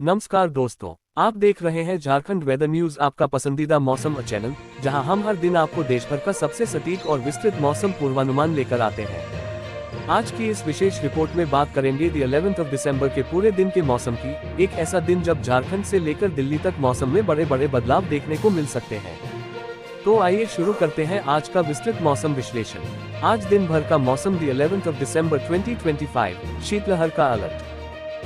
नमस्कार दोस्तों, आप देख रहे हैं झारखंड वेदर न्यूज, आपका पसंदीदा मौसम चैनल, जहां हम हर दिन आपको देश भर का सबसे सटीक और विस्तृत मौसम पूर्वानुमान लेकर आते हैं। आज की इस विशेष रिपोर्ट में बात करेंगे 11 दिसंबर के पूरे दिन के मौसम की, एक ऐसा दिन जब झारखंड से लेकर दिल्ली तक मौसम में बड़े बड़े बदलाव देखने को मिल सकते हैं। तो आइए शुरू करते हैं आज का विस्तृत मौसम विश्लेषण। आज दिन भर का मौसम 11 दिसंबर 2025, शीतलहर का अलर्ट।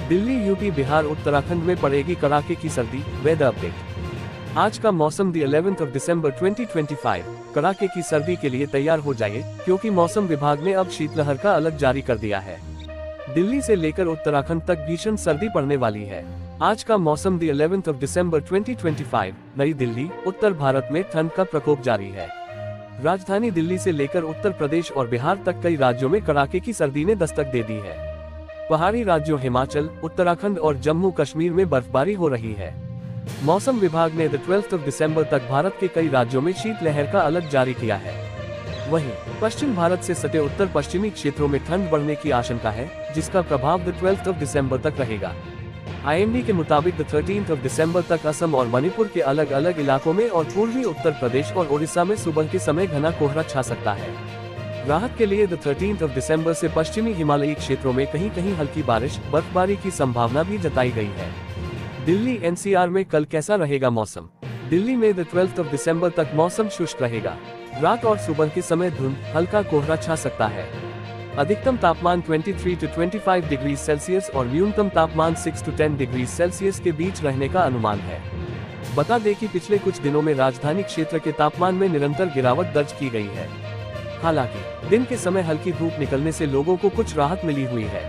दिल्ली, यूपी, बिहार, उत्तराखंड में पड़ेगी कड़ाके की सर्दी, वेदर अपडेट। आज का मौसम 11 दिसंबर 2025, कड़ाके की सर्दी के लिए तैयार हो जाइए, क्योंकि मौसम विभाग ने अब शीतलहर का अलर्ट जारी कर दिया है। दिल्ली से लेकर उत्तराखंड तक भीषण सर्दी पड़ने वाली है। आज का मौसम 11 दिसंबर 2025, नई दिल्ली, उत्तर भारत में ठंड का प्रकोप जारी है। राजधानी दिल्ली से लेकर उत्तर प्रदेश और बिहार तक कई राज्यों में कड़ाके की सर्दी ने दस्तक दे दी है। पहाड़ी राज्यों हिमाचल, उत्तराखंड और जम्मू कश्मीर में बर्फबारी हो रही है। मौसम विभाग ने 12 दिसंबर तक भारत के कई राज्यों में शीतलहर का अलर्ट जारी किया है। वहीं पश्चिम भारत से सटे उत्तर पश्चिमी क्षेत्रों में ठंड बढ़ने की आशंका है, जिसका प्रभाव 12 दिसंबर तक रहेगा। IMD के मुताबिक 13 दिसंबर तक असम और मणिपुर के अलग अलग इलाकों में और पूर्वी उत्तर प्रदेश और ओडिशा में सुबह के समय घना कोहरा छा सकता है। राहत के लिए 13 दिसंबर से पश्चिमी हिमालयी क्षेत्रों में कहीं कहीं हल्की बारिश, बर्फबारी की संभावना भी जताई गई है। दिल्ली NCR में कल कैसा रहेगा मौसम? दिल्ली में 12 दिसंबर तक मौसम शुष्क रहेगा। रात और सुबह के समय धुंध, हल्का कोहरा छा सकता है। अधिकतम तापमान 23 से 25 डिग्री सेल्सियस और न्यूनतम तापमान 6 से 10 डिग्री सेल्सियस के बीच रहने का अनुमान है। बता दें कि पिछले कुछ दिनों में राजधानी क्षेत्र के तापमान में निरंतर गिरावट दर्ज की गई है। हालांकि दिन के समय हल्की धूप निकलने से लोगों को कुछ राहत मिली हुई है।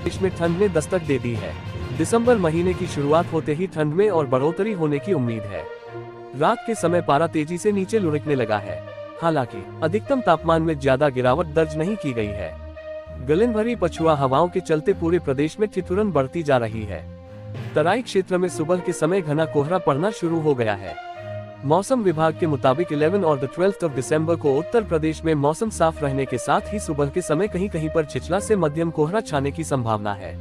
देश में ठंड ने दस्तक दे दी है। दिसंबर महीने की शुरुआत होते ही ठंड में और बढ़ोतरी होने की उम्मीद है। रात के समय पारा तेजी से नीचे लुढ़कने लगा है। हालांकि अधिकतम तापमान में ज्यादा गिरावट दर्ज नहीं की गई है। गलन भरी पछुआ हवाओं के चलते पूरे प्रदेश में ठिठुरन बढ़ती जा रही है। तराई क्षेत्र में सुबह के समय घना कोहरा पड़ना शुरू हो गया है। मौसम विभाग के मुताबिक 11 और 12 दिसंबर को उत्तर प्रदेश में मौसम साफ रहने के साथ ही सुबह के समय कहीं कहीं पर छिछला से मध्यम कोहरा छाने की संभावना है।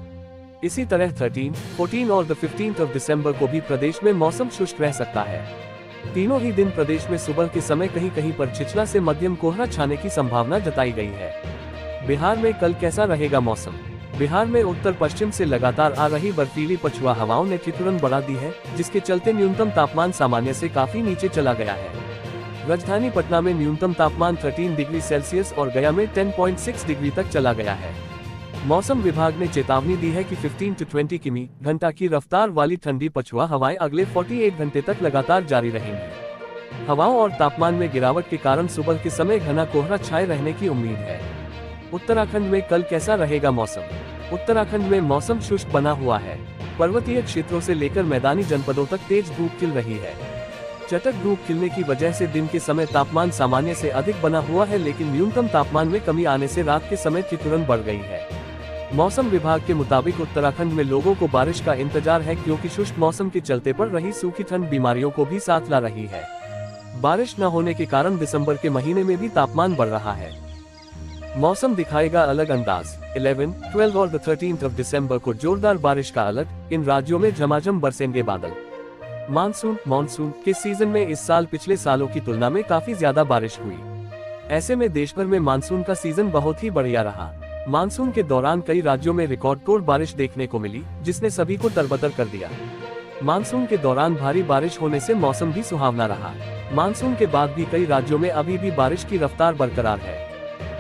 इसी तरह 13, 14 और 15 दिसंबर को भी प्रदेश में मौसम शुष्क रह सकता है। तीनों ही दिन प्रदेश में सुबह के समय कहीं कहीं पर छिछला से मध्यम कोहरा छाने की संभावना जताई गई है। बिहार में कल कैसा रहेगा मौसम? बिहार में उत्तर पश्चिम से लगातार आ रही बर्फीली पछुआ हवाओं ने ठिठुरन बढ़ा दी है, जिसके चलते न्यूनतम तापमान सामान्य से काफी नीचे चला गया है। राजधानी पटना में न्यूनतम तापमान 13 डिग्री सेल्सियस और गया में 10.6 डिग्री तक चला गया है। मौसम विभाग ने चेतावनी दी है कि 15 से 20 किमी घंटा की रफ्तार वाली ठंडी पछुआ हवाएं अगले 48 घंटे तक लगातार जारी रहेंगी। हवाओं और तापमान में गिरावट के कारण सुबह के समय घना कोहरा छाए रहने की उम्मीद है। उत्तराखंड में कल कैसा रहेगा मौसम? उत्तराखंड में मौसम शुष्क बना हुआ है। पर्वतीय क्षेत्रों से लेकर मैदानी जनपदों तक तेज धूप खिल रही है। चटक धूप खिलने की वजह से दिन के समय तापमान सामान्य से अधिक बना हुआ है, लेकिन न्यूनतम तापमान में कमी आने से रात के समय ठिठुरन बढ़ गई है। मौसम विभाग के मुताबिक उत्तराखंड में लोगों को बारिश का इंतजार है, क्योंकि शुष्क मौसम के चलते पड़ रही सूखी ठंड बीमारियों को भी साथ ला रही है। बारिश न होने के कारण दिसंबर के महीने में भी तापमान बढ़ रहा है। मौसम दिखाएगा अलग अंदाज। 11, 12 और 13 दिसंबर को जोरदार बारिश का अलर्ट। इन राज्यों में झमाझम बरसेंगे बादल। मानसून के सीजन में इस साल पिछले सालों की तुलना में काफी ज्यादा बारिश हुई। ऐसे में देश भर में मानसून का सीजन बहुत ही बढ़िया रहा। मानसून के दौरान कई राज्यों में रिकॉर्ड तोड़ बारिश देखने को मिली, जिसने सभी को तरबतर कर दिया। मानसून के दौरान भारी बारिश होने से मौसम भी सुहावना रहा। मानसून के बाद भी कई राज्यों में अभी भी बारिश की रफ्तार बरकरार है।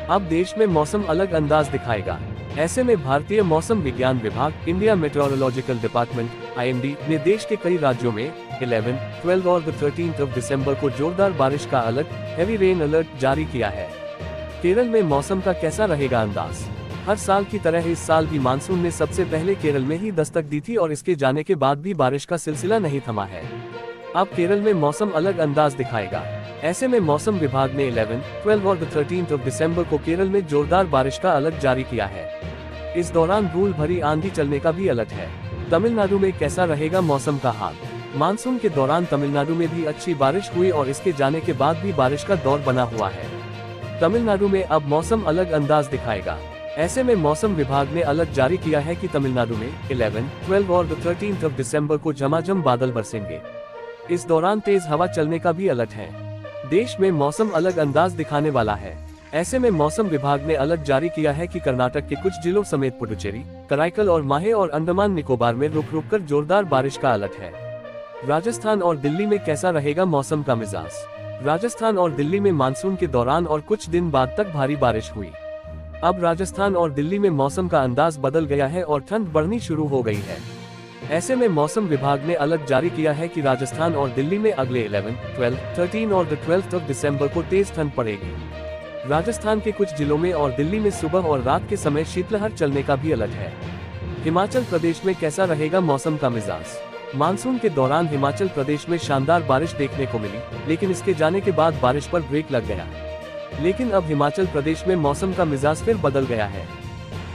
अब देश में मौसम अलग अंदाज दिखाएगा। ऐसे में भारतीय मौसम विज्ञान विभाग, इंडिया मेट्रोलॉजिकल डिपार्टमेंट IMD ने देश के कई राज्यों में 11, 12 और 13 दिसंबर को जोरदार बारिश का अलर्ट, हेवी रेन अलर्ट जारी किया है। केरल में मौसम का कैसा रहेगा अंदाज? हर साल की तरह इस साल भी मानसून ने सबसे पहले केरल में ही दस्तक दी थी और इसके जाने के बाद भी बारिश का सिलसिला नहीं थमा है। अब केरल में मौसम अलग अंदाज दिखाएगा। ऐसे में मौसम विभाग ने 11, 12 और 13 दिसंबर को केरल में जोरदार बारिश का अलर्ट जारी किया है। इस दौरान धूल भरी आंधी चलने का भी अलर्ट है। तमिलनाडु में कैसा रहेगा मौसम का हाल? मानसून के दौरान तमिलनाडु में भी अच्छी बारिश हुई और इसके जाने के बाद भी बारिश का दौर बना हुआ है। तमिलनाडु में अब मौसम अलग अंदाज दिखाएगा। ऐसे में मौसम विभाग ने अलर्ट जारी किया है कि तमिलनाडु में 11, 12 और 13 दिसंबर को झमाझम बादल बरसेंगे। इस दौरान तेज हवा चलने का भी अलर्ट है। देश में मौसम अलग अंदाज दिखाने वाला है। ऐसे में मौसम विभाग ने अलर्ट जारी किया है कि कर्नाटक के कुछ जिलों समेत पुडुचेरी, कराईकल और माहे और अंडमान निकोबार में रुक रुक कर जोरदार बारिश का अलर्ट है। राजस्थान और दिल्ली में कैसा रहेगा मौसम का मिजाज? राजस्थान और दिल्ली में मानसून के दौरान और कुछ दिन बाद तक भारी बारिश हुई। अब राजस्थान और दिल्ली में मौसम का अंदाज बदल गया है और ठंड बढ़नी शुरू हो गई है। ऐसे में मौसम विभाग ने अलर्ट जारी किया है कि राजस्थान और दिल्ली में अगले 11, 12, 13 और 12 दिसंबर को तेज ठंड पड़ेगी। राजस्थान के कुछ जिलों में और दिल्ली में सुबह और रात के समय शीतलहर चलने का भी अलर्ट है। हिमाचल प्रदेश में कैसा रहेगा मौसम का मिजाज? मानसून के दौरान हिमाचल प्रदेश में शानदार बारिश देखने को मिली, लेकिन इसके जाने के बाद बारिश पर ब्रेक लग गया। लेकिन अब हिमाचल प्रदेश में मौसम का मिजाज फिर बदल गया है।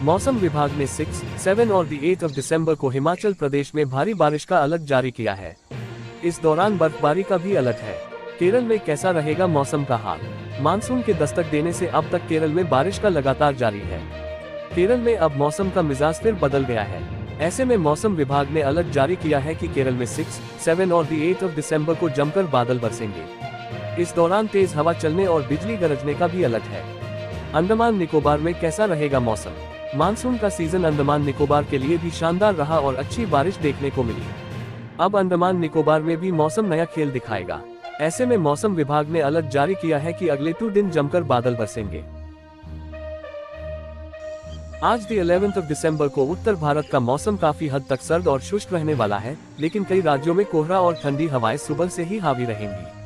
मौसम विभाग ने 6, 7 और 8 दिसंबर को हिमाचल प्रदेश में भारी बारिश का अलर्ट जारी किया है। इस दौरान बर्फबारी का भी अलर्ट है। केरल में कैसा रहेगा मौसम का हाल? मानसून के दस्तक देने से अब तक केरल में बारिश का लगातार जारी है। केरल में अब मौसम का मिजाज फिर बदल गया है। ऐसे में मौसम विभाग ने अलर्ट जारी किया है कि केरल में 6, 7 और 8 दिसंबर को जमकर बादल बरसेंगे। इस दौरान तेज हवा चलने और बिजली गरजने का भी अलर्ट है। अंडमान निकोबार में कैसा रहेगा मौसम? मानसून का सीजन अंडमान निकोबार के लिए भी शानदार रहा और अच्छी बारिश देखने को मिली। अब अंडमान निकोबार में भी मौसम नया खेल दिखाएगा। ऐसे में मौसम विभाग ने अलर्ट जारी किया है कि अगले 2 दिन जमकर बादल बरसेंगे। आज 11 दिसंबर को उत्तर भारत का मौसम काफी हद तक सर्द और शुष्क रहने वाला है, लेकिन कई राज्यों में कोहरा और ठंडी हवाएं सुबह से ही हावी रहेंगी।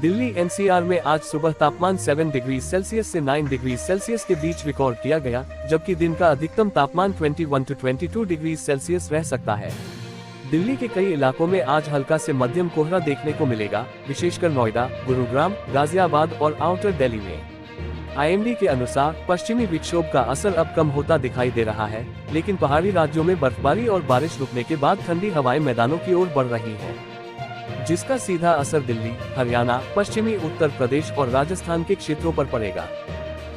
दिल्ली एनसीआर में आज सुबह तापमान 7 डिग्री सेल्सियस से 9 डिग्री सेल्सियस के बीच रिकॉर्ड किया गया, जबकि दिन का अधिकतम तापमान 21 से 22 डिग्री सेल्सियस रह सकता है। दिल्ली के कई इलाकों में आज हल्का से मध्यम कोहरा देखने को मिलेगा, विशेषकर नोएडा, गुरुग्राम, गाजियाबाद और आउटर दिल्ली में। आईएमडी के अनुसार पश्चिमी विक्षोभ का असर अब कम होता दिखाई दे रहा है, लेकिन पहाड़ी राज्यों में बर्फबारी और बारिश रुकने के बाद ठंडी हवाएं मैदानों की ओर बढ़ रही हैं, जिसका सीधा असर दिल्ली, हरियाणा, पश्चिमी उत्तर प्रदेश और राजस्थान के क्षेत्रों पर पड़ेगा।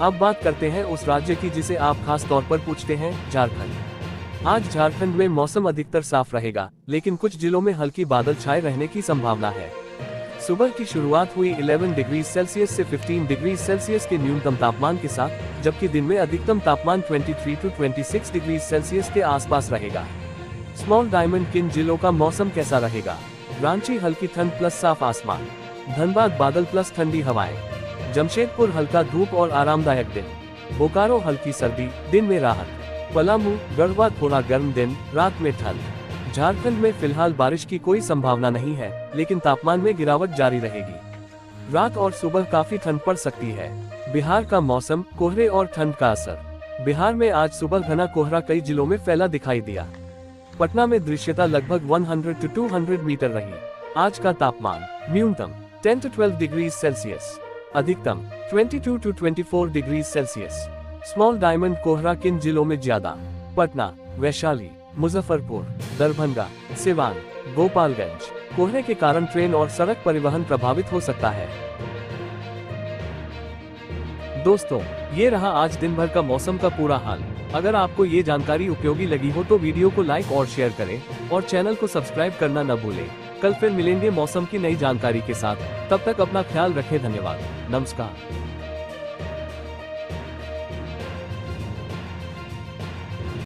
अब बात करते हैं उस राज्य की जिसे आप खास तौर पर पूछते हैं, झारखंड। आज झारखंड में मौसम अधिकतर साफ रहेगा, लेकिन कुछ जिलों में हल्की बादल छाए रहने की संभावना है। सुबह की शुरुआत हुई 11 डिग्री सेल्सियस से 15 डिग्री सेल्सियस के न्यूनतम तापमान के साथ, जबकि दिन में अधिकतम तापमान 23 से 26 डिग्री सेल्सियस के आसपास रहेगा। स्मॉल डायमंड किन जिलों का मौसम कैसा रहेगा? रांची हल्की ठंड प्लस साफ आसमान, धनबाद बादल प्लस ठंडी हवाएं, जमशेदपुर हल्का धूप और आरामदायक दिन, बोकारो हल्की सर्दी, दिन में राहत, पलामू, गढ़वा थोड़ा गर्म दिन, रात में ठंड। झारखंड में फिलहाल बारिश की कोई संभावना नहीं है, लेकिन तापमान में गिरावट जारी रहेगी। रात और सुबह काफी ठंड पड़ सकती है। बिहार का मौसम, कोहरे और ठंड का असर। बिहार में आज सुबह घना कोहरा कई जिलों में फैला दिखाई दिया। पटना में दृश्यता लगभग 100 से 200 मीटर रही। आज का तापमान न्यूनतम 10 से 12 डिग्री सेल्सियस, अधिकतम 22 से 24 डिग्री सेल्सियस। स्मॉल डायमंड कोहरा किन जिलों में ज्यादा? पटना, वैशाली, मुजफ्फरपुर, दरभंगा, सिवान, गोपालगंज। कोहरे के कारण ट्रेन और सड़क परिवहन प्रभावित हो सकता है। दोस्तों, ये रहा आज दिन भर का मौसम का पूरा हाल। अगर आपको ये जानकारी उपयोगी लगी हो तो वीडियो को लाइक और शेयर करें और चैनल को सब्सक्राइब करना न भूलें। कल फिर मिलेंगे मौसम की नई जानकारी के साथ। तब तक अपना ख्याल रखें। धन्यवाद। नमस्कार।